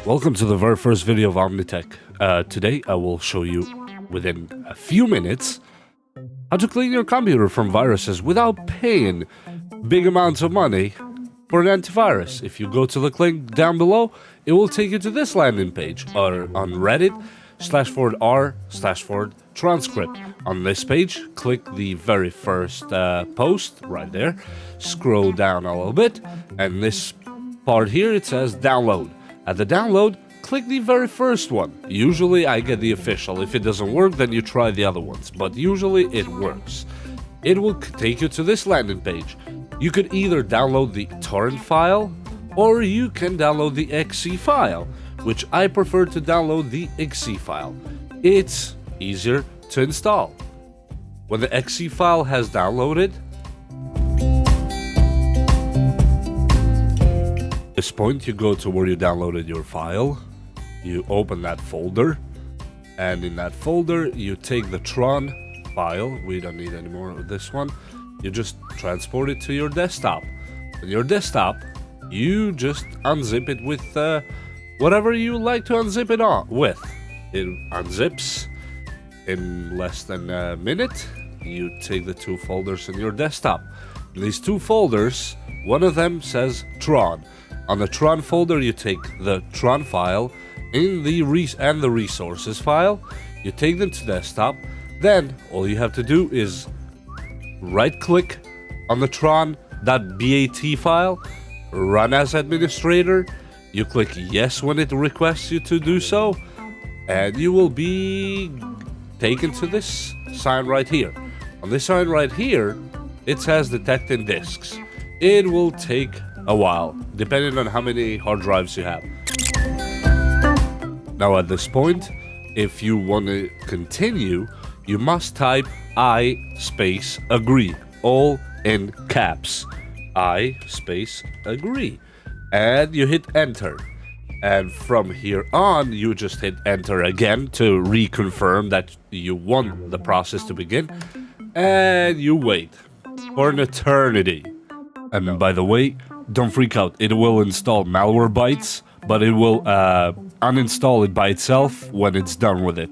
Welcome to the very first video of Omnitech. Today I will show you, within a few minutes, how to clean your computer from viruses without paying big amounts of money for an antivirus. If you go to the link down below, it will take you to this landing page, or on Reddit, /r/forward transcript. On this page, click the very first post right there, scroll down a little bit, and this part here, it says download. At the download, click the very first one. Usually I get the official. If it doesn't work, then you try the other ones, but usually it works. It will take you to this landing page. You could either download the torrent file, or you can download the exe file, which I prefer to download the exe file. It's easier to install. When the exe file has downloaded, at this point you go to where you downloaded your file, you open that folder, and in that folder you take the Tron file. We don't need any more of this one. You just transport it to your desktop. On your desktop, you just unzip it with whatever you like to unzip it with. It unzips in less than a minute. You take the two folders in your desktop. In these two folders, one of them says Tron. On the Tron folder, you take the Tron file and the resources file. You take them to desktop. Then all you have to do is right-click on the tron.bat file, run as administrator. You click yes when it requests you to do so, and you will be taken to this sign right here. On this sign right here, it says detecting disks. It will take a while, depending on how many hard drives you have. Now at this point, if you want to continue, you must type I space agree, all in caps. I space agree. And you hit enter. And from here on, you just hit enter again to reconfirm that you want the process to begin. And you wait for an eternity. And by the way, don't freak out. It will install malware bytes, but it will uninstall it by itself when it's done with it.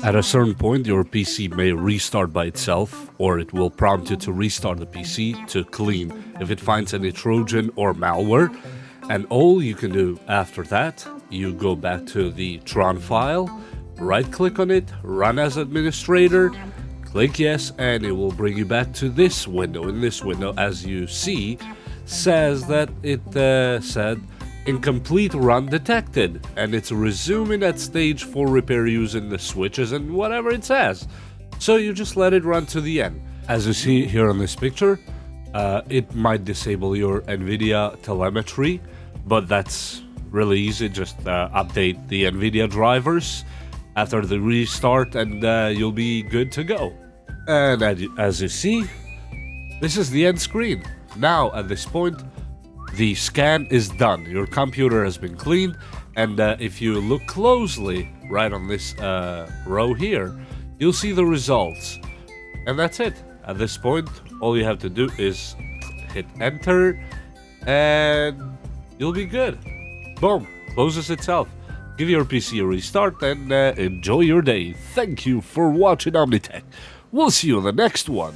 At a certain point, your PC may restart by itself, or it will prompt you to restart the PC to clean if it finds any trojan or malware. And all you can do after that, you go back to the Tron file, right-click on it, run as administrator, click yes, and it will bring you back to this window. In this window, as you see, says that it said incomplete run detected, and it's resuming at stage 4 repair using the switches and whatever it says. So you just let it run to the end. As you see here on this picture, it might disable your NVIDIA telemetry, but that's really easy. Just update the NVIDIA drivers after the restart, and you'll be good to go. And as you see, this is the end screen. Now at this point, the scan is done. Your computer has been cleaned, and if you look closely right on this row here, you'll see the results. And that's it. At this point, all you have to do is hit enter, and you'll be good. Boom, closes itself. Give your PC a restart and enjoy your day. Thank you for watching Omnitech. We'll see you in the next one.